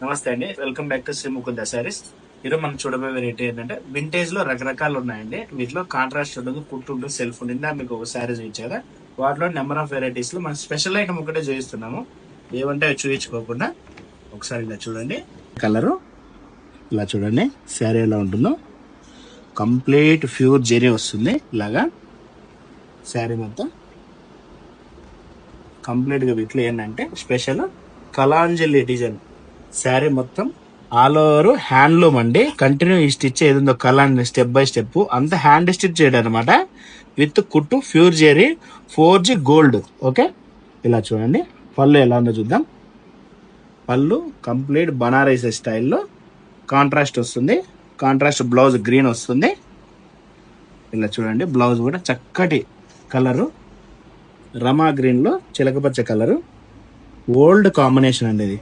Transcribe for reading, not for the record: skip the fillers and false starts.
నమస్తే అండి, welcome back to Sri Mukunda sarees. ఈరోజు మనం చూడబోయే వెరైటీ ఏంటంటే వింటేజ్ లో రకరకాలు ఉన్నాయండి. వీటిలో కాంట్రాస్ట్ ఉండదు, కుట్టు ఉండదు, సెల్ఫ్ ఉండిందా మీకు ఒక శారీ చూపించారా. వాటిలో నెంబర్ ఆఫ్ వెరైటీస్ లో మనం స్పెషల్ ఐటమ్ ఒకటే చూపిస్తున్నాము. ఏమంటే అవి చూపించుకోకుండా ఒకసారి ఇలా చూడండి. కలరు ఇలా చూడండి, శారీ ఎలా ఉంటుందో కంప్లీట్ ప్యూర్ జెరీ వస్తుంది. ఇలాగా శారీ మొత్తం కంప్లీట్ గా వీటిలో ఏంటంటే స్పెషల్ కలాంజలి డిజైన్. శారీ మొత్తం ఆల్ ఓవర్ హ్యాండ్లూమ్ అండి. కంటిన్యూ ఈ స్టిచ్ ఏదో కలాంజలి స్టెప్ బై స్టెప్ అంత హ్యాండ్ స్టిచ్ చేయడం అనమాట. విత్ కుట్టు pure zari 4G gold. Okay, ఇలా చూడండి. పళ్ళు ఎలా ఉందో చూద్దాం. పళ్ళు కంప్లీట్ బనారస్ స్టైల్లో కాంట్రాస్ట్ వస్తుంది. కాంట్రాస్ట్ బ్లౌజ్ గ్రీన్ వస్తుంది. ఇలా చూడండి, బ్లౌజ్ కూడా చక్కటి కలరు రమా గ్రీన్లో చిలకపచ్చ కలరు. ఓల్డ్ కాంబినేషన్ అండి ఇది.